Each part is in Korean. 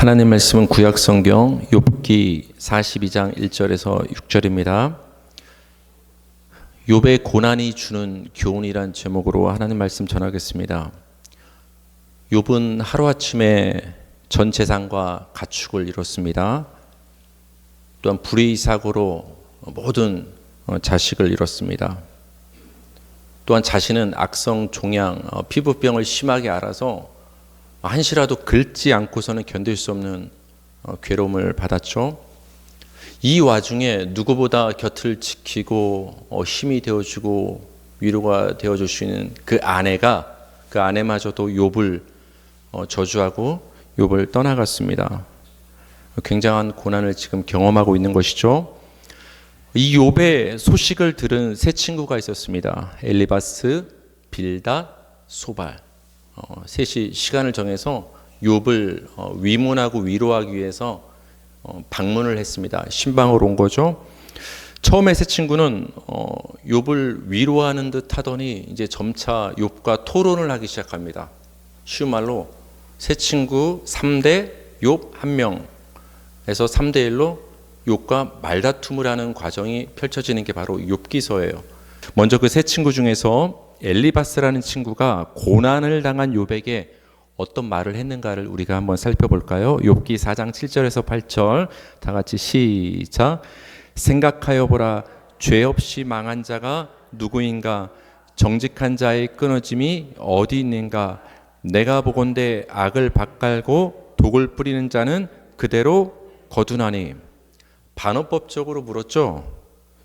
하나님 말씀은 구약성경 욥기 42장 1절에서 6절입니다. 욥의 고난이 주는 교훈이란 제목으로 하나님 말씀 전하겠습니다. 욥은 하루아침에 전 재산과 가축을 잃었습니다. 또한 불의 사고로 모든 자식을 잃었습니다. 또한 자신은 악성 종양, 피부병을 심하게 앓아서 한시라도 긁지 않고서는 견딜 수 없는 괴로움을 받았죠. 이 와중에 누구보다 곁을 지키고 힘이 되어주고 위로가 되어줄 수 있는 그 아내마저도 욥을 저주하고 욥을 떠나갔습니다. 굉장한 고난을 지금 경험하고 있는 것이죠. 이 욥의 소식을 들은 세 친구가 있었습니다. 엘리바스, 빌닷, 소발. 셋이 시간을 정해서 욥을 위문하고 위로하기 위해서 방문을 했습니다. 신방으로 온 거죠. 처음에 세 친구는 욥을 위로하는 듯 하더니 이제 점차 욥과 토론을 하기 시작합니다. 쉬운 말로 세 친구 3대 욥 1명에서 3대 1로 욥과 말다툼을 하는 과정이 펼쳐지는 게 바로 욥기서예요. 먼저 그 세 친구 중에서 엘리바스라는 친구가 고난을 당한 욥에게 어떤 말을 했는가를 우리가 한번 살펴볼까요? 욥기 4장 7절에서 8절 다 같이 시작. 생각하여 보라, 죄 없이 망한 자가 누구인가? 정직한 자의 끊어짐이 어디 있는가? 내가 보건대 악을 밭갈고 독을 뿌리는 자는 그대로 거두나니. 반어법적으로 물었죠.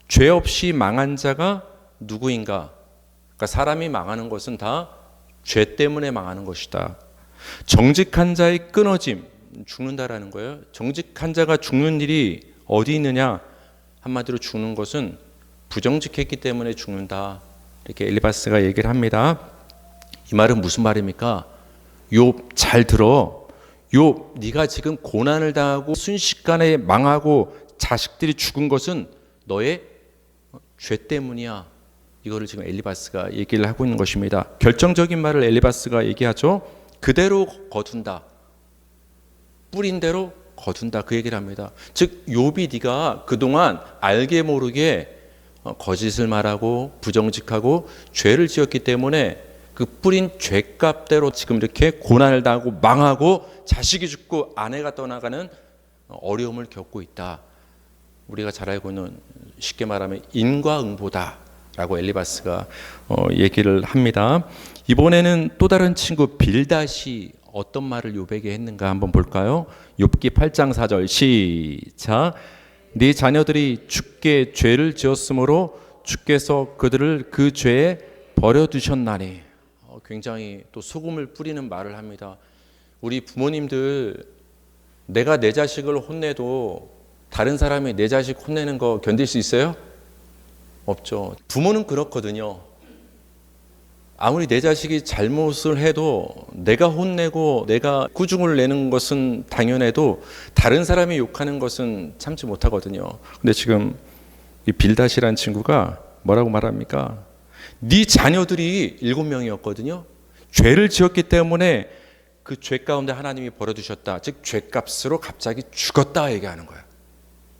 죄 없이 망한 자가 누구인가? 그러니까 사람이 망하는 것은 다 죄 때문에 망하는 것이다. 정직한 자의 끊어짐, 죽는다라는 거예요. 정직한 자가 죽는 일이 어디 있느냐? 한마디로 죽는 것은 부정직했기 때문에 죽는다. 이렇게 엘리바스가 얘기를 합니다. 이 말은 무슨 말입니까? 욥 잘 들어. 욥, 네가 지금 고난을 당하고 순식간에 망하고 자식들이 죽은 것은 너의 죄 때문이야. 이거를 지금 엘리바스가 얘기를 하고 있는 것입니다. 결정적인 말을 엘리바스가 얘기하죠. 그대로 거둔다. 뿌린 대로 거둔다. 그 얘기를 합니다. 즉 욥이 네가 그동안 알게 모르게 거짓을 말하고 부정직하고 죄를 지었기 때문에 그 뿌린 죄값대로 지금 이렇게 고난을 당하고 망하고 자식이 죽고 아내가 떠나가는 어려움을 겪고 있다. 우리가 잘 알고 있는 쉽게 말하면 인과응보다 라고 엘리바스가 얘기를 합니다. 이번에는 또 다른 친구 빌닷이 어떤 말을 욥에게 했는가 한번 볼까요? 욥기 8장 4절 시작. 네 자녀들이 주께 죄를 지었으므로 주께서 그들을 그 죄에 버려두셨나니. 굉장히 또 소금을 뿌리는 말을 합니다. 우리 부모님들 내가 내 자식을 혼내도 다른 사람이 내 자식 혼내는 거 견딜 수 있어요? 없죠. 부모는 그렇거든요. 아무리 내 자식이 잘못을 해도 내가 혼내고 내가 꾸중을 내는 것은 당연해도 다른 사람이 욕하는 것은 참지 못하거든요. 근데 지금 이 빌닷이라는 친구가 뭐라고 말합니까? 네 자녀들이 7명이었거든요. 죄를 지었기 때문에 그 죄 가운데 하나님이 버려두셨다. 즉 죄값으로 갑자기 죽었다 얘기하는 거예요.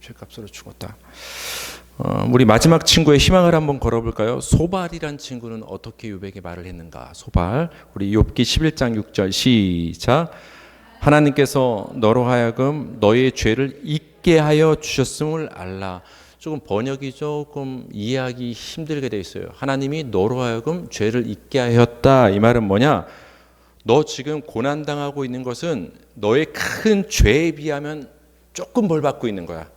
죄값으로 죽었다. 우리 마지막 친구의 희망을 한번 걸어볼까요? 소발이란 친구는 어떻게 욥에게 말을 했는가? 소발, 우리 욥기 11장 6절 시작. 하나님께서 너로 하여금 너의 죄를 잊게 하여 주셨음을 알라. 조금 번역이 조금 이해하기 힘들게 돼 있어요. 하나님이 너로 하여금 죄를 잊게 하였다. 이 말은 뭐냐? 너 지금 고난당하고 있는 것은 너의 큰 죄에 비하면 조금 벌 받고 있는 거야.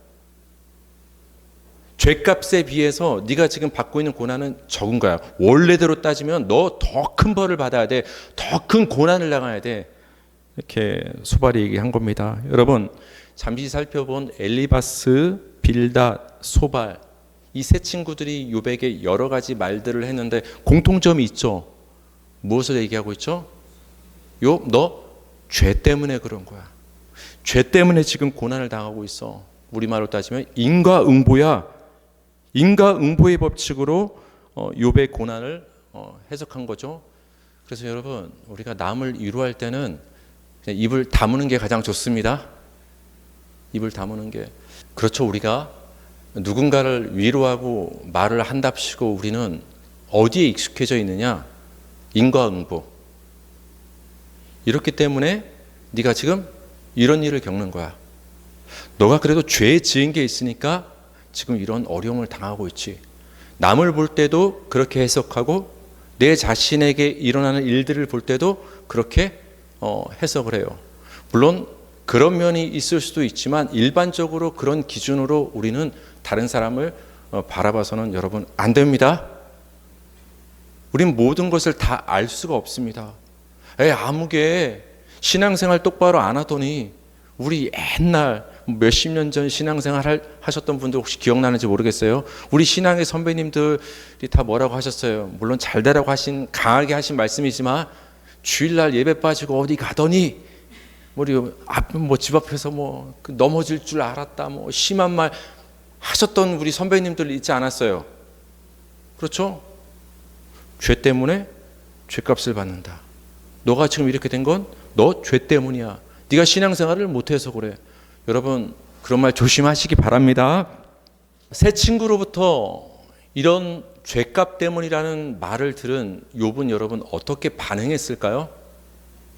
죄값에 비해서 네가 지금 받고 있는 고난은 적은 거야. 원래대로 따지면 너 더 큰 벌을 받아야 돼. 더 큰 고난을 당해야 돼. 이렇게 소발이 얘기한 겁니다. 여러분 잠시 살펴본 엘리바스, 빌닷, 소발 이 세 친구들이 욥에게 여러 가지 말들을 했는데 공통점이 있죠. 무엇을 얘기하고 있죠? 욥 너 죄 때문에 그런 거야. 죄 때문에 지금 고난을 당하고 있어. 우리말로 따지면 인과응보야. 인과응보의 법칙으로 욥의 고난을 해석한 거죠. 그래서 여러분 우리가 남을 위로할 때는 입을 다무는 게 가장 좋습니다. 입을 다무는 게. 그렇죠. 우리가 누군가를 위로하고 말을 한답시고 우리는 어디에 익숙해져 있느냐? 인과응보. 이렇기 때문에 네가 지금 이런 일을 겪는 거야. 너가 그래도 죄 지은 게 있으니까 지금 이런 어려움을 당하고 있지. 남을 볼 때도 그렇게 해석하고 내 자신에게 일어나는 일들을 볼 때도 그렇게 해석을 해요. 물론 그런 면이 있을 수도 있지만 일반적으로 그런 기준으로 우리는 다른 사람을 바라봐서는 여러분 안 됩니다. 우린 모든 것을 다 알 수가 없습니다. 아무개 신앙생활 똑바로 안 하더니 우리 옛날 몇십 년 전 신앙생활 하셨던 분들 혹시 기억나는지 모르겠어요. 우리 신앙의 선배님들이 다 뭐라고 하셨어요. 물론 잘 되라고 하신 강하게 하신 말씀이지만 주일날 예배 빠지고 어디 가더니 집 앞에서 넘어질 줄 알았다 심한 말 하셨던 우리 선배님들 있지 않았어요. 그렇죠? 죄 때문에 죄값을 받는다. 너가 지금 이렇게 된 건 너 죄 때문이야. 네가 신앙생활을 못해서 그래. 여러분 그런 말 조심하시기 바랍니다. 새 친구로부터 이런 죄값 때문이라는 말을 들은 욥은 여러분 어떻게 반응했을까요?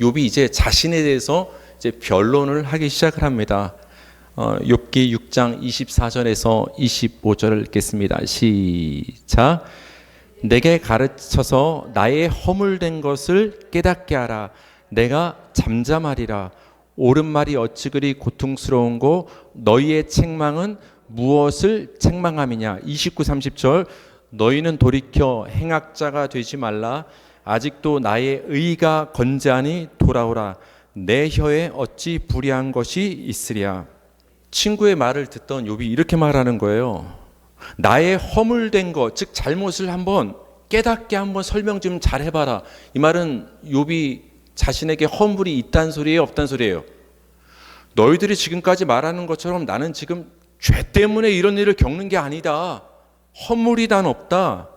욥이 이제 자신에 대해서 이제 변론을 하기 시작을 합니다. 욥기 6장 24절에서 25절을 읽겠습니다. 시작. 내게 가르쳐서 나의 허물된 것을 깨닫게 하라. 내가 잠잠하리라. 옳은 말이 어찌 그리 고통스러운고 너희의 책망은 무엇을 책망함이냐. 29, 30절. 너희는 돌이켜 행악자가 되지 말라. 아직도 나의 의가 건재하니 돌아오라. 내 혀에 어찌 불의한 것이 있으랴. 친구의 말을 듣던 욥이 이렇게 말하는 거예요. 나의 허물된 것, 즉 잘못을 한번 깨닫게 한번 설명 좀 잘 해봐라. 이 말은 욥이 자신에게 허물이 있단 소리예요, 없단 소리예요? 너희들이 지금까지 말하는 것처럼 나는 지금 죄 때문에 이런 일을 겪는 게 아니다. 허물이 난 없다.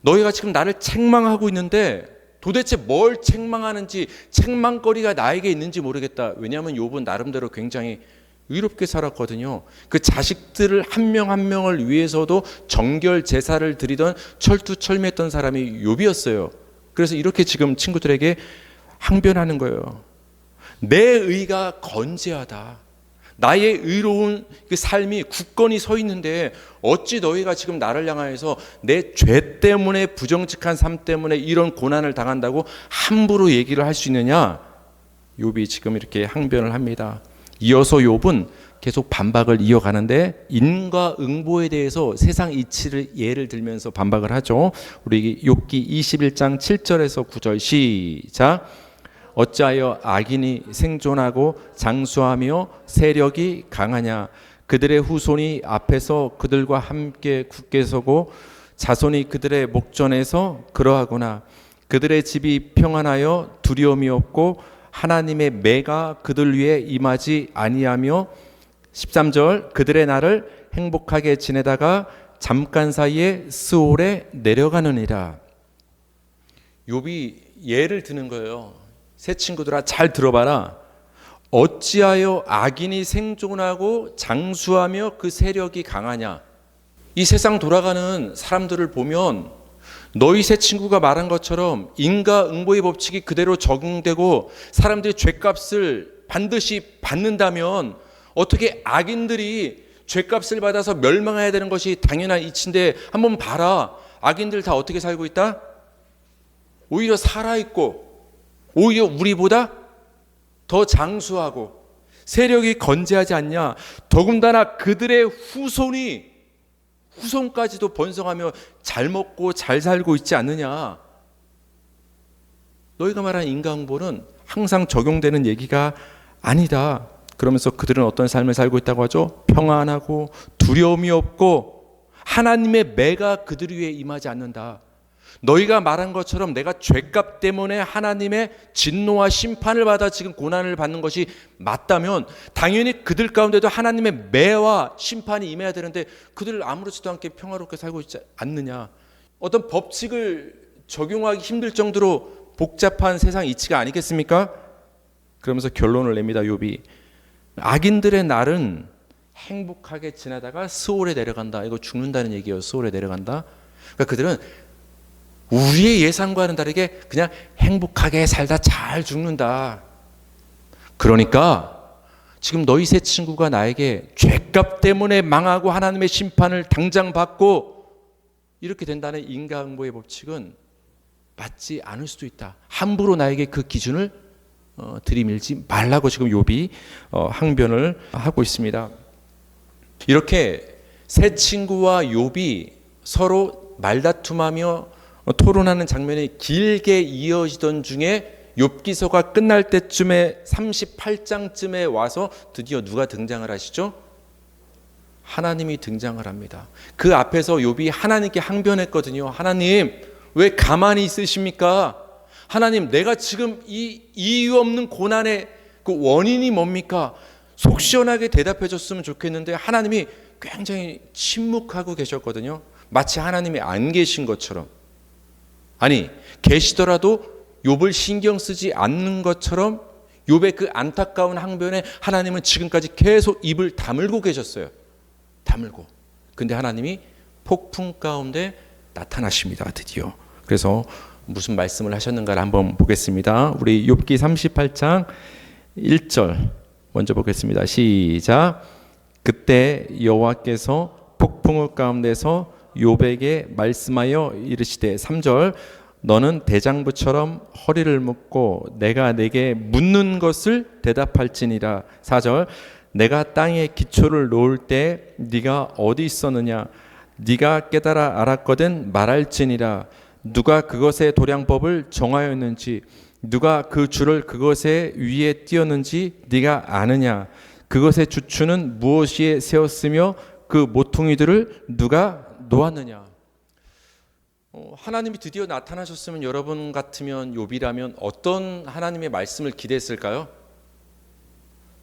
너희가 지금 나를 책망하고 있는데 도대체 뭘 책망하는지, 책망거리가 나에게 있는지 모르겠다. 왜냐하면 욥은 나름대로 굉장히 의롭게 살았거든요. 그 자식들을 한 명 한 명을 위해서도 정결 제사를 드리던 철두철미했던 사람이 욥이었어요. 그래서 이렇게 지금 친구들에게 항변하는 거예요. 내 의가 건재하다. 나의 의로운 그 삶이 굳건히 서 있는데 어찌 너희가 지금 나를 향하여서 내 죄 때문에, 부정직한 삶 때문에 이런 고난을 당한다고 함부로 얘기를 할 수 있느냐? 욥이 지금 이렇게 항변을 합니다. 이어서 욥은 계속 반박을 이어가는데 인과응보에 대해서 세상 이치를 예를 들면서 반박을 하죠. 우리 욥기 21장 7절에서 9절 시작. 어찌하여 악인이 생존하고 장수하며 세력이 강하냐. 그들의 후손이 앞에서 그들과 함께 굳게 서고 자손이 그들의 목전에서 그러하구나. 그들의 집이 평안하여 두려움이 없고 하나님의 매가 그들 위에 임하지 아니하며 13절 그들의 날을 행복하게 지내다가 잠깐 사이에 스올에 내려가느니라. 욥이 예를 드는 거예요. 새 친구들아 잘 들어봐라. 어찌하여 악인이 생존하고 장수하며 그 세력이 강하냐. 이 세상 돌아가는 사람들을 보면 너희 새 친구가 말한 것처럼 인과응보의 법칙이 그대로 적용되고 사람들이 죄값을 반드시 받는다면 어떻게 악인들이 죄값을 받아서 멸망해야 되는 것이 당연한 이치인데 한번 봐라. 악인들 다 어떻게 살고 있다? 오히려 살아있고 오히려 우리보다 더 장수하고 세력이 건재하지 않냐. 더군다나 그들의 후손까지도 번성하며 잘 먹고 잘 살고 있지 않느냐. 너희가 말한 인과응보는 항상 적용되는 얘기가 아니다. 그러면서 그들은 어떤 삶을 살고 있다고 하죠? 평안하고 두려움이 없고 하나님의 매가 그들 위에 임하지 않는다. 너희가 말한 것처럼 내가 죄값 때문에 하나님의 진노와 심판을 받아 지금 고난을 받는 것이 맞다면 당연히 그들 가운데도 하나님의 매와 심판이 임해야 되는데 그들을 아무렇지도 않게 평화롭게 살고 있지 않느냐. 어떤 법칙을 적용하기 힘들 정도로 복잡한 세상 이치가 아니겠습니까? 그러면서 결론을 냅니다. 욥이 악인들의 날은 행복하게 지나다가 스올에 내려간다. 이거 죽는다는 얘기예요. 스올에 내려간다. 그러니까 그들은 우리의 예상과는 다르게 그냥 행복하게 살다 잘 죽는다. 그러니까 지금 너희 세 친구가 나에게 죄값 때문에 망하고 하나님의 심판을 당장 받고 이렇게 된다는 인과응보의 법칙은 맞지 않을 수도 있다. 함부로 나에게 그 기준을 들이밀지 말라고 지금 욥이 항변을 하고 있습니다. 이렇게 세 친구와 욥이 서로 말다툼하며 토론하는 장면이 길게 이어지던 중에 욥기서가 끝날 때쯤에 38장쯤에 와서 드디어 누가 등장을 하시죠? 하나님이 등장을 합니다. 그 앞에서 욥이 하나님께 항변했거든요. 하나님, 왜 가만히 있으십니까? 하나님, 내가 지금 이 이유 없는 고난의 그 원인이 뭡니까? 속 시원하게 대답해 줬으면 좋겠는데 하나님이 굉장히 침묵하고 계셨거든요. 마치 하나님이 안 계신 것처럼. 아니, 계시더라도 욥을 신경 쓰지 않는 것처럼 욥의 그 안타까운 항변에 하나님은 지금까지 계속 입을 다물고 계셨어요. 다물고. 근데 하나님이 폭풍 가운데 나타나십니다. 드디어. 그래서 무슨 말씀을 하셨는가를 한번 보겠습니다. 우리 욥기 38장 1절 먼저 보겠습니다. 시작. 그때 여호와께서 폭풍우 가운데서 욥에게 말씀하여 이르시되 3절 너는 대장부처럼 허리를 묶고 내가 내게 묻는 것을 대답할지니라. 4절 내가 땅에 기초를 놓을 때 네가 어디 있었느냐 네가 깨달아 알았거든 말할지니라. 누가 그것의 도량법을 정하였는지 누가 그 줄을 그것의 위에 띄었는지 네가 아느냐. 그것의 주추는 무엇이에 세웠으며 그 모퉁이들을 누가 놓았느냐. 하나님이 드디어 나타나셨으면 여러분 같으면 욥이라면 어떤 하나님의 말씀을 기대했을까요?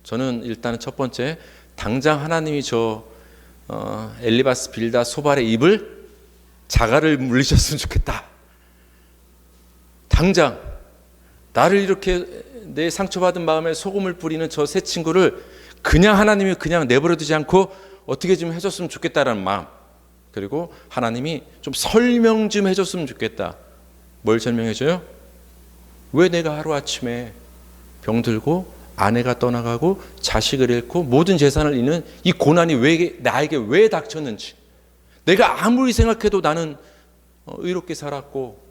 저는 일단은 첫 번째, 당장 하나님이 저 엘리바스 빌다 소발의 입을 자갈을 물리셨으면 좋겠다. 당장 나를 이렇게 내 상처받은 마음에 소금을 뿌리는 저 세 친구를 그냥 하나님이 그냥 내버려두지 않고 어떻게 좀 해줬으면 좋겠다라는 마음. 그리고 하나님이 좀 설명 좀 해줬으면 좋겠다. 뭘 설명해줘요? 왜 내가 하루아침에 병들고 아내가 떠나가고 자식을 잃고 모든 재산을 잃는 이 고난이 나에게 왜 닥쳤는지, 내가 아무리 생각해도 나는 의롭게 살았고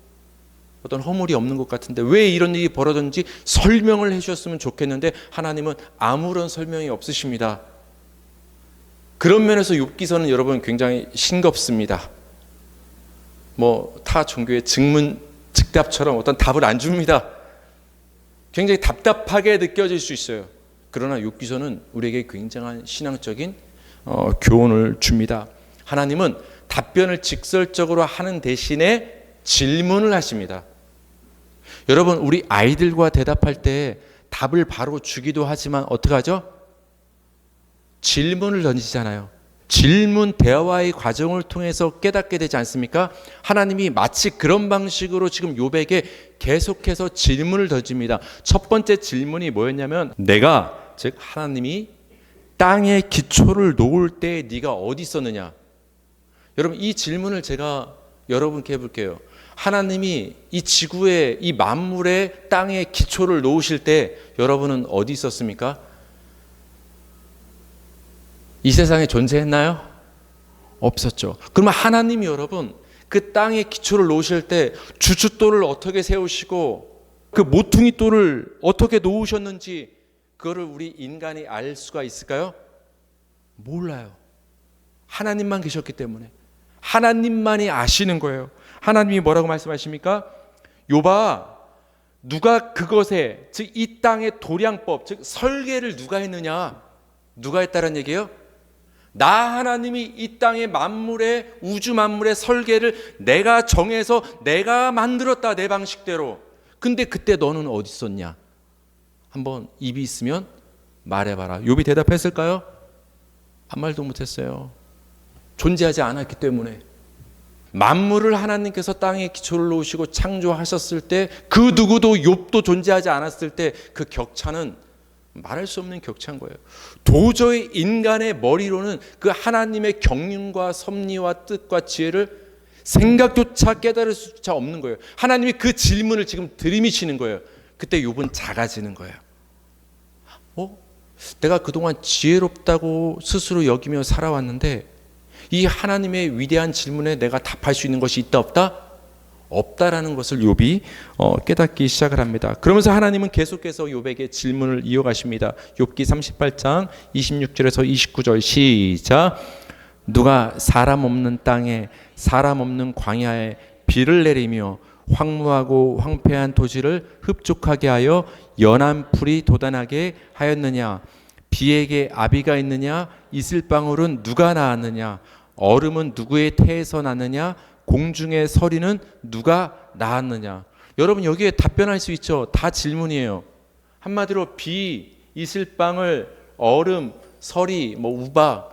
어떤 허물이 없는 것 같은데 왜 이런 일이 벌어졌는지 설명을 해주셨으면 좋겠는데 하나님은 아무런 설명이 없으십니다. 그런 면에서 욥기서는 여러분 굉장히 싱겁습니다. 타 종교의 즉답처럼 어떤 답을 안 줍니다. 굉장히 답답하게 느껴질 수 있어요. 그러나 욥기서는 우리에게 굉장한 신앙적인 교훈을 줍니다. 하나님은 답변을 직설적으로 하는 대신에 질문을 하십니다. 여러분, 우리 아이들과 대답할 때 답을 바로 주기도 하지만 어떻게 하죠? 질문을 던지잖아요. 질문, 대화의 과정을 통해서 깨닫게 되지 않습니까? 하나님이 마치 그런 방식으로 지금 욥에게 계속해서 질문을 던집니다. 첫 번째 질문이 뭐였냐면 내가, 즉 하나님이 땅에 기초를 놓을 때 네가 어디 있었느냐. 여러분, 이 질문을 제가 여러분께 해볼게요. 하나님이 이 지구에, 이 만물의 땅에 기초를 놓으실 때 여러분은 어디 있었습니까? 이 세상에 존재했나요? 없었죠. 그러면 하나님이 여러분 그 땅에 기초를 놓으실 때 주춧돌을 어떻게 세우시고 그 모퉁이돌을 어떻게 놓으셨는지 그거를 우리 인간이 알 수가 있을까요? 몰라요. 하나님만 계셨기 때문에. 하나님만이 아시는 거예요. 하나님이 뭐라고 말씀하십니까? 욥아, 누가 그것에, 즉 이 땅의 도량법, 즉 설계를 누가 했느냐? 누가 했다는 얘기예요? 나 하나님이 이 땅의 만물의, 우주 만물의 설계를 내가 정해서 내가 만들었다, 내 방식대로. 근데 그때 너는 어디 있었냐? 한번 입이 있으면 말해봐라. 욥이 대답했을까요? 아무 말도 못했어요. 존재하지 않았기 때문에. 만물을 하나님께서 땅에 기초를 놓으시고 창조하셨을 때 그 누구도 욥도 존재하지 않았을 때 그 격차는 말할 수 없는 격차인 거예요. 도저히 인간의 머리로는 그 하나님의 경륜과 섭리와 뜻과 지혜를 생각조차 깨달을 수조차 없는 거예요. 하나님이 그 질문을 지금 들이미시는 거예요. 그때 욥은 작아지는 거예요. 내가 그동안 지혜롭다고 스스로 여기며 살아왔는데 이 하나님의 위대한 질문에 내가 답할 수 있는 것이 있다 없다? 없다라는 것을 욥이 깨닫기 시작을 합니다. 그러면서 하나님은 계속해서 욥에게 질문을 이어가십니다. 욥기 38장 26절에서 29절 시작. 누가 사람 없는 땅에 사람 없는 광야에 비를 내리며 황무하고 황폐한 토지를 흡족하게 하여 연한 풀이 돋아나게 하였느냐? 비에게 아비가 있느냐? 이슬방울은 누가 낳았느냐? 얼음은 누구의 태에서 났느냐? 공중의 서리는 누가 낳았느냐? 여러분 여기에 답변할 수 있죠? 다 질문이에요. 한마디로 비, 이슬방울, 얼음, 서리, 우박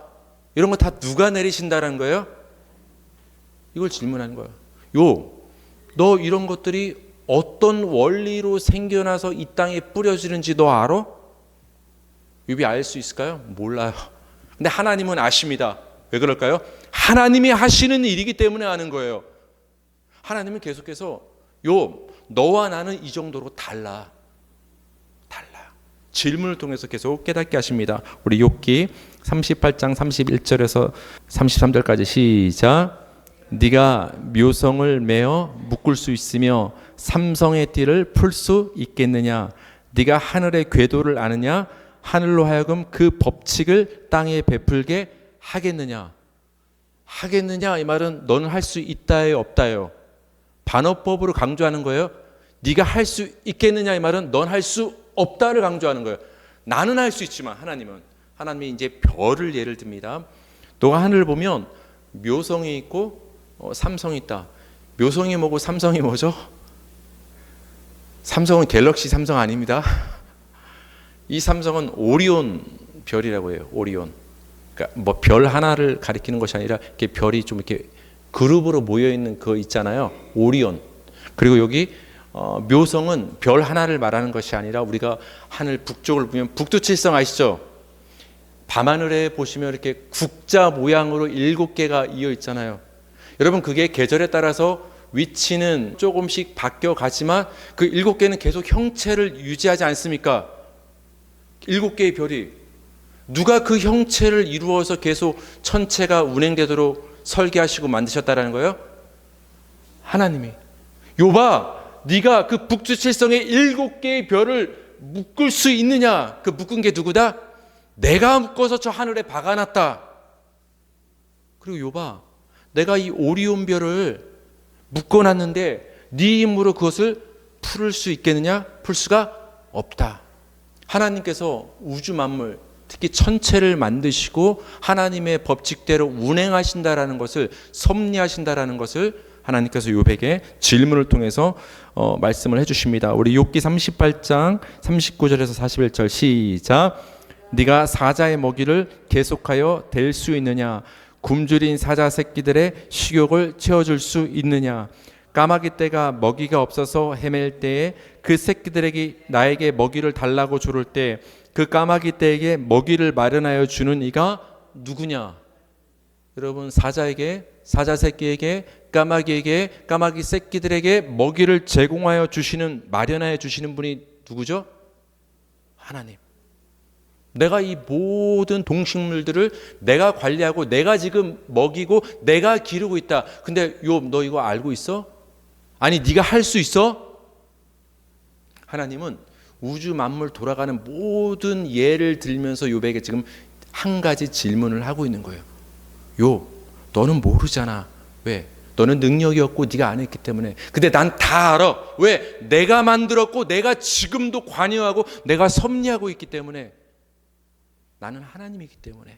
이런 거 다 누가 내리신다는 거예요? 이걸 질문하는 거예요. 너 이런 것들이 어떤 원리로 생겨나서 이 땅에 뿌려지는지 너 알아? 욥이 알 수 있을까요? 몰라요. 근데 하나님은 아십니다. 왜 그럴까요? 하나님이 하시는 일이기 때문에 아는 거예요. 하나님은 계속해서 욥, 너와 나는 이 정도로 달라. 질문을 통해서 계속 깨닫게 하십니다. 우리 욥기 38장 31절에서 33절까지 시작. 네가 묘성을 메어 묶을 수 있으며 삼성의 띠를 풀 수 있겠느냐? 네가 하늘의 궤도를 아느냐? 하늘로 하여금 그 법칙을 땅에 베풀게 하겠느냐? 하겠느냐 이 말은 너는 할 수 있다예요, 없다예요? 반어법으로 강조하는 거예요. 네가 할 수 있겠느냐 이 말은 넌 할 수 없다를 강조하는 거예요. 나는 할 수 있지만 하나님이 이제 별을 예를 듭니다. 너가 하늘을 보면 묘성이 있고 삼성이 있다. 묘성이 뭐고 삼성이 뭐죠? 삼성은 갤럭시 삼성 아닙니다. 이 삼성은 오리온 별이라고 해요. 오리온. 그러니까 별 하나를 가리키는 것이 아니라 이렇게 별이 좀 이렇게 그룹으로 모여 있는 거 있잖아요. 오리온. 그리고 여기 묘성은 별 하나를 말하는 것이 아니라 우리가 하늘 북쪽을 보면 북두칠성 아시죠? 밤하늘에 보시면 이렇게 국자 모양으로 7개가 이어 있잖아요. 여러분 그게 계절에 따라서 위치는 조금씩 바뀌어 가지만 그 7개는 계속 형체를 유지하지 않습니까? 7개의 별이 누가 그 형체를 이루어서 계속 천체가 운행되도록 설계하시고 만드셨다라는 거예요? 하나님이. 욥아, 네가 그 북두칠성의 7개의 별을 묶을 수 있느냐? 그 묶은 게 누구다? 내가 묶어서 저 하늘에 박아놨다. 그리고 욥아, 내가 이 오리온 별을 묶어놨는데 네 힘으로 그것을 풀을 수 있겠느냐? 풀 수가 없다. 하나님께서 우주 만물, 특히 천체를 만드시고 하나님의 법칙대로 운행하신다라는 것을, 섭리하신다라는 것을 하나님께서 욥에게 질문을 통해서 말씀을 해주십니다. 우리 욥기 38장 39절에서 41절 시작. 네가 사자의 먹이를 계속하여 댈 수 있느냐? 굶주린 사자 새끼들의 식욕을 채워줄 수 있느냐? 까마귀 떼가 먹이가 없어서 헤맬 때에 그 새끼들에게 나에게 먹이를 달라고 조를 때 그 까마귀 떼에게 먹이를 마련하여 주는 이가 누구냐? 여러분 사자에게, 사자 새끼에게, 까마귀에게, 까마귀 새끼들에게 먹이를 제공하여 주시는, 마련하여 주시는 분이 누구죠? 하나님. 내가 이 모든 동식물들을 내가 관리하고 내가 지금 먹이고 내가 기르고 있다. 근데 욥, 너 이거 알고 있어? 아니 네가 할 수 있어? 하나님은 우주 만물 돌아가는 모든 예를 들면서 욥에게 지금 한 가지 질문을 하고 있는 거예요. 욥, 너는 모르잖아. 왜? 너는 능력이 없고 네가 안 했기 때문에. 근데 난 다 알아. 왜? 내가 만들었고 내가 지금도 관여하고 내가 섭리하고 있기 때문에. 나는 하나님이기 때문에.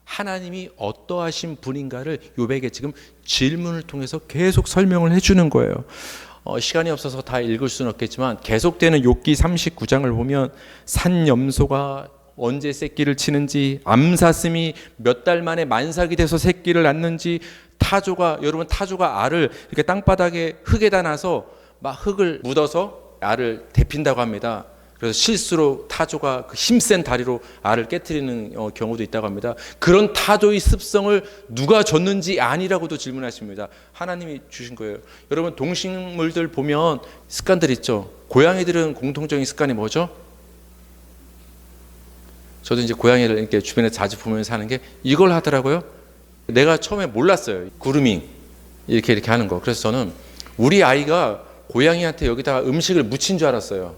하나님이 어떠하신 분인가를 욥에게 지금 질문을 통해서 계속 설명을 해주는 거예요. 시간이 없어서 다 읽을 수는 없겠지만 계속되는 욥기 39장을 보면 산염소가 언제 새끼를 치는지, 암사슴이 몇 달 만에 만삭이 돼서 새끼를 낳는지, 타조가, 여러분 타조가 알을 이렇게 땅바닥에 흙에다 놔서 막 흙을 묻어서 알을 데핀다고 합니다. 그래서 실수로 타조가 그 힘센 다리로 알을 깨트리는 경우도 있다고 합니다. 그런 타조의 습성을 누가 줬는지 아니라고도 질문하십니다. 하나님이 주신 거예요. 여러분, 동식물들 보면 습관들 있죠. 고양이들은 공통적인 습관이 뭐죠? 저도 이제 고양이를 이렇게 주변에 자주 보면서 하는 게 이걸 하더라고요. 내가 처음에 몰랐어요. 그루밍 이렇게 하는 거. 그래서 저는 우리 아이가 고양이한테 여기다가 음식을 묻힌 줄 알았어요.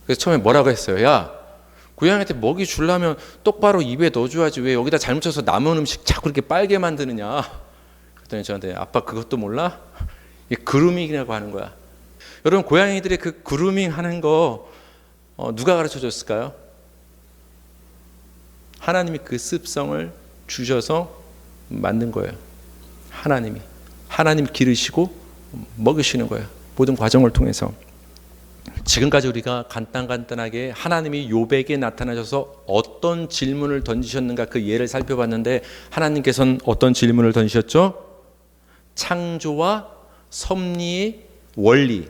그래서 처음에 뭐라고 했어요? 야, 고양이한테 먹이 주려면 똑바로 입에 넣어줘야지 왜 여기다 잘못 쳐서 남은 음식 자꾸 이렇게 빨게 만드느냐. 그랬더니 저한테 아빠 그것도 몰라? 이게 그루밍이라고 하는 거야. 여러분, 고양이들의 그 그루밍 하는 거 누가 가르쳐 줬을까요? 하나님이 그 습성을 주셔서 만든 거예요. 하나님 기르시고 먹이시는 거예요. 모든 과정을 통해서. 지금까지 우리가 간단하게 하나님이 욥에게 나타나셔서 어떤 질문을 던지셨는가 그 예를 살펴봤는데, 하나님께서는 어떤 질문을 던지셨죠? 창조와 섭리의 원리,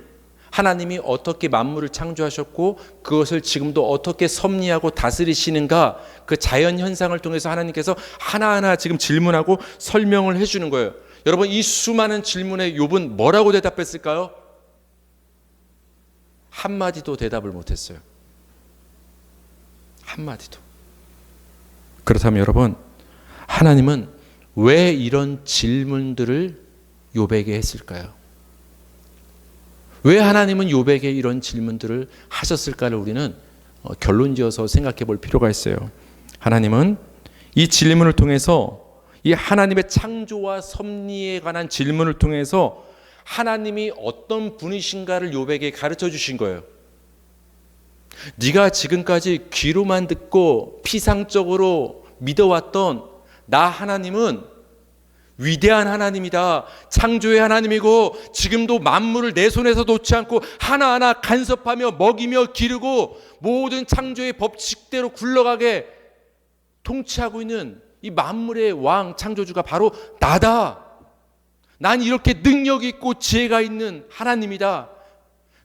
하나님이 어떻게 만물을 창조하셨고 그것을 지금도 어떻게 섭리하고 다스리시는가, 그 자연 현상을 통해서 하나님께서 하나하나 지금 질문하고 설명을 해주는 거예요. 여러분, 이 수많은 질문에 욥은 뭐라고 대답했을까요? 한마디도 대답을 못했어요. 한마디도. 그렇다면 여러분, 하나님은 왜 이런 질문들을 욥에게 했을까요? 왜 하나님은 욥에게 이런 질문들을 하셨을까를 우리는 결론지어서 생각해 볼 필요가 있어요. 하나님은 이 질문을 통해서, 이 하나님의 창조와 섭리에 관한 질문을 통해서 하나님이 어떤 분이신가를 욥에게 가르쳐 주신 거예요. 네가 지금까지 귀로만 듣고 피상적으로 믿어왔던 나 하나님은 위대한 하나님이다. 창조의 하나님이고 지금도 만물을 내 손에서 놓지 않고 하나하나 간섭하며 먹이며 기르고 모든 창조의 법칙대로 굴러가게 통치하고 있는 이 만물의 왕 창조주가 바로 나다. 난 이렇게 능력이 있고 지혜가 있는 하나님이다.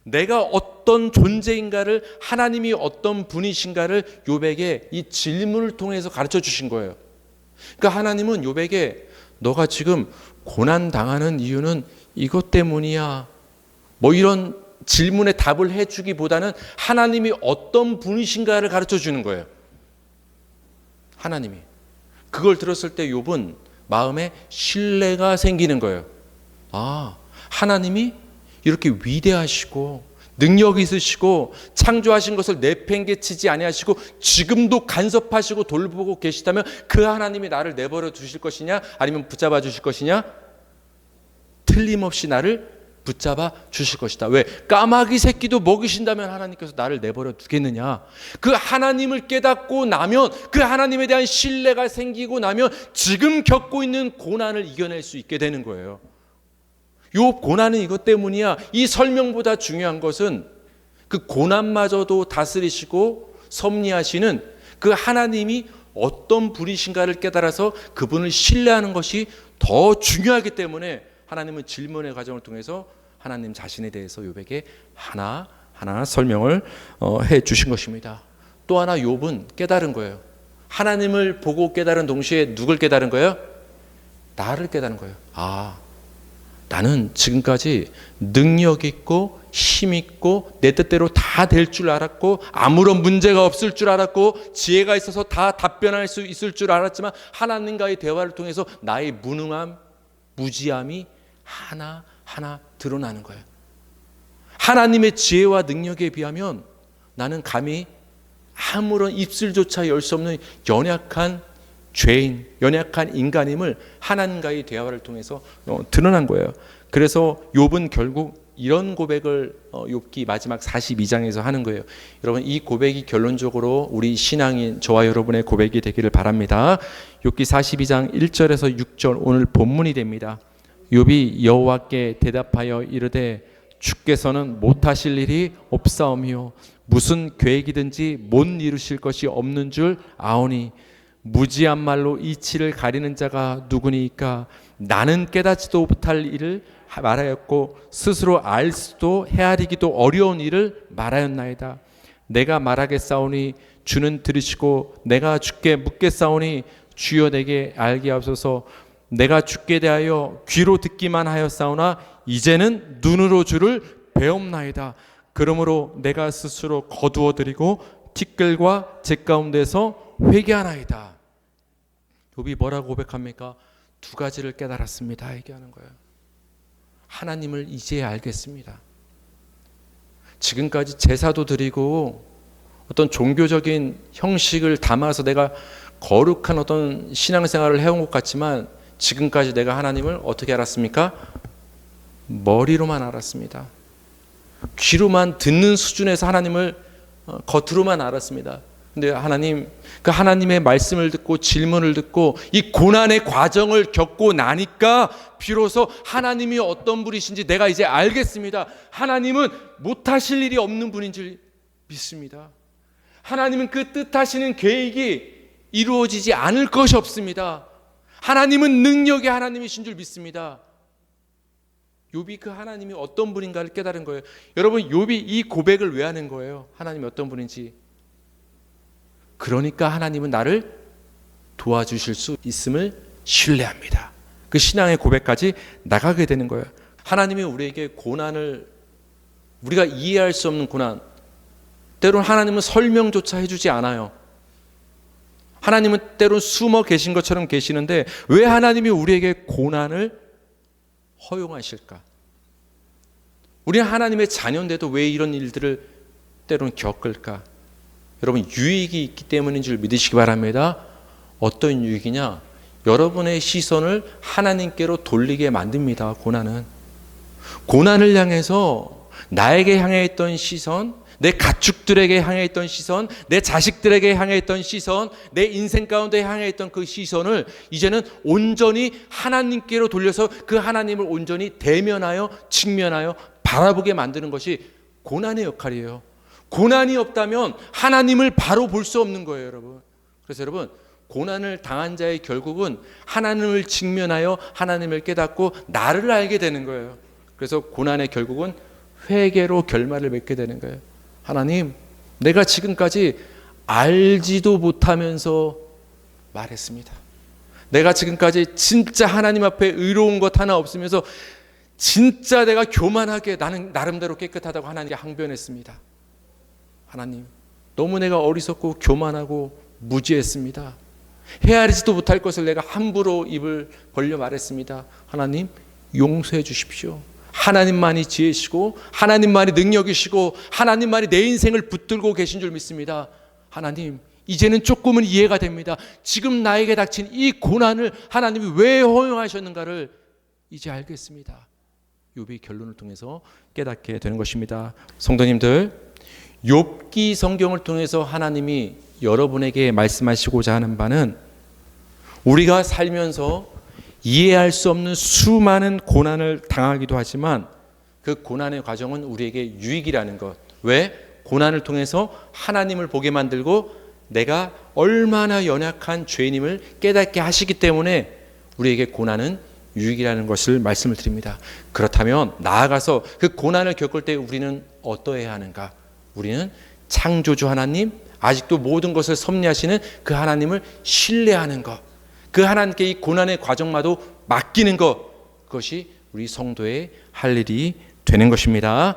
내가 어떤 존재인가를, 하나님이 어떤 분이신가를 욥에게 이 질문을 통해서 가르쳐 주신 거예요. 그러니까 하나님은 욥에게 너가 지금 고난 당하는 이유는 이것 때문이야, 뭐 이런 질문에 답을 해주기보다는 하나님이 어떤 분이신가를 가르쳐 주는 거예요. 하나님이. 그걸 들었을 때 욥은 마음에 신뢰가 생기는 거예요. 아, 하나님이 이렇게 위대하시고 능력이 있으시고 창조하신 것을 내팽개치지 아니하시고 지금도 간섭하시고 돌보고 계시다면 그 하나님이 나를 내버려 두실 것이냐, 아니면 붙잡아 주실 것이냐? 틀림없이 나를 붙잡아 주실 것이다. 왜? 까마귀 새끼도 먹이신다면 하나님께서 나를 내버려 두겠느냐? 그 하나님을 깨닫고 나면, 그 하나님에 대한 신뢰가 생기고 나면 지금 겪고 있는 고난을 이겨낼 수 있게 되는 거예요. 요 고난은 이것 때문이야. 이 설명보다 중요한 것은 그 고난마저도 다스리시고 섭리하시는 그 하나님이 어떤 분이신가를 깨달아서 그분을 신뢰하는 것이 더 중요하기 때문에 하나님은 질문의 과정을 통해서 하나님 자신에 대해서 욥에게 하나하나 설명을 해 주신 것입니다. 또 하나 욥은 깨달은 거예요. 하나님을 보고 깨달은 동시에 누굴 깨달은 거예요? 나를 깨달은 거예요. 아, 나는 지금까지 능력 있고 힘 있고 내 뜻대로 다 될 줄 알았고 아무런 문제가 없을 줄 알았고 지혜가 있어서 다 답변할 수 있을 줄 알았지만 하나님과의 대화를 통해서 나의 무능함, 무지함이 하나하나 드러나는 거예요. 하나님의 지혜와 능력에 비하면 나는 감히 아무런 입술조차 열 수 없는 연약한 죄인, 연약한 인간임을 하나님과의 대화를 통해서 드러난 거예요. 그래서 욥은 결국 이런 고백을 욥기 마지막 42장에서 하는 거예요. 여러분, 이 고백이 결론적으로 우리 신앙인 저와 여러분의 고백이 되기를 바랍니다. 욥기 42장 1절에서 6절 오늘 본문이 됩니다. 욥이 여호와께 대답하여 이르되 주께서는 못하실 일이 없사오며 무슨 계획이든지 못 이루실 것이 없는 줄 아오니 무지한 말로 이치를 가리는 자가 누구니까? 나는 깨닫지도 못할 일을 말하였고 스스로 알 수도 헤아리기도 어려운 일을 말하였나이다. 내가 말하겠사오니 주는 들으시고 내가 주께 묻겠사오니 주여 내게 알게 하옵소서. 내가 주께 대하여 귀로 듣기만 하였사오나 이제는 눈으로 주를 배옵나이다. 그러므로 내가 스스로 거두어 드리고 티끌과 재 가운데서 회개하나이다. 욥이 뭐라고 고백합니까? 두 가지를 깨달았습니다 얘기하는 거예요. 하나님을 이제 알겠습니다. 지금까지 제사도 드리고 어떤 종교적인 형식을 담아서 내가 거룩한 어떤 신앙생활을 해온 것 같지만 지금까지 내가 하나님을 어떻게 알았습니까? 머리로만 알았습니다. 귀로만 듣는 수준에서 하나님을 겉으로만 알았습니다. 근데 하나님, 그 하나님의 말씀을 듣고 질문을 듣고 이 고난의 과정을 겪고 나니까 비로소 하나님이 어떤 분이신지 내가 이제 알겠습니다. 하나님은 못하실 일이 없는 분인 줄 믿습니다. 하나님은 그 뜻하시는 계획이 이루어지지 않을 것이 없습니다. 하나님은 능력의 하나님이신 줄 믿습니다. 욥이 그 하나님이 어떤 분인가를 깨달은 거예요. 여러분, 욥이 이 고백을 왜 하는 거예요? 하나님이 어떤 분인지. 그러니까 하나님은 나를 도와주실 수 있음을 신뢰합니다. 그 신앙의 고백까지 나가게 되는 거예요. 하나님이 우리에게 고난을, 우리가 이해할 수 없는 고난, 때로는 하나님은 설명조차 해주지 않아요. 하나님은 때로는 숨어 계신 것처럼 계시는데 왜 하나님이 우리에게 고난을 허용하실까? 우리는 하나님의 자녀인데도 왜 이런 일들을 때로는 겪을까? 여러분, 유익이 있기 때문인 줄 믿으시기 바랍니다. 어떤 유익이냐? 여러분의 시선을 하나님께로 돌리게 만듭니다. 고난을 향해서 나에게 향해 있던 시선, 내 가축들에게 향해 있던 시선, 내 자식들에게 향해 있던 시선, 내 인생 가운데 향해 있던 그 시선을 이제는 온전히 하나님께로 돌려서 그 하나님을 온전히 대면하여 직면하여 바라보게 만드는 것이 고난의 역할이에요. 고난이 없다면 하나님을 바로 볼 수 없는 거예요, 여러분. 그래서 여러분, 고난을 당한 자의 결국은 하나님을 직면하여 하나님을 깨닫고 나를 알게 되는 거예요. 그래서 고난의 결국은 회개로 결말을 맺게 되는 거예요. 하나님, 내가 지금까지 알지도 못하면서 말했습니다. 내가 지금까지 진짜 하나님 앞에 의로운 것 하나 없으면서 진짜 내가 교만하게 나는 나름대로 깨끗하다고 하나님께 항변했습니다. 하나님, 너무 내가 어리석고 교만하고 무지했습니다. 헤아리지도 못할 것을 내가 함부로 입을 벌려 말했습니다. 하나님, 용서해 주십시오. 하나님만이 지혜시고 하나님만이 능력이시고 하나님만이 내 인생을 붙들고 계신 줄 믿습니다. 하나님, 이제는 조금은 이해가 됩니다. 지금 나에게 닥친 이 고난을 하나님이 왜 허용하셨는가를 이제 알겠습니다. 욥이 결론을 통해서 깨닫게 되는 것입니다. 성도님들, 욥기 성경을 통해서 하나님이 여러분에게 말씀하시고자 하는 바는 우리가 살면서 이해할 수 없는 수많은 고난을 당하기도 하지만 그 고난의 과정은 우리에게 유익이라는 것. 왜? 고난을 통해서 하나님을 보게 만들고 내가 얼마나 연약한 죄인임을 깨닫게 하시기 때문에 우리에게 고난은 유익이라는 것을 말씀을 드립니다. 그렇다면 나아가서 그 고난을 겪을 때 우리는 어떠해야 하는가? 우리는 창조주 하나님, 아직도 모든 것을 섭리하시는 그 하나님을 신뢰하는 것, 그 하나님께 이 고난의 과정마도 맡기는 것, 그것이 우리 성도의 할 일이 되는 것입니다.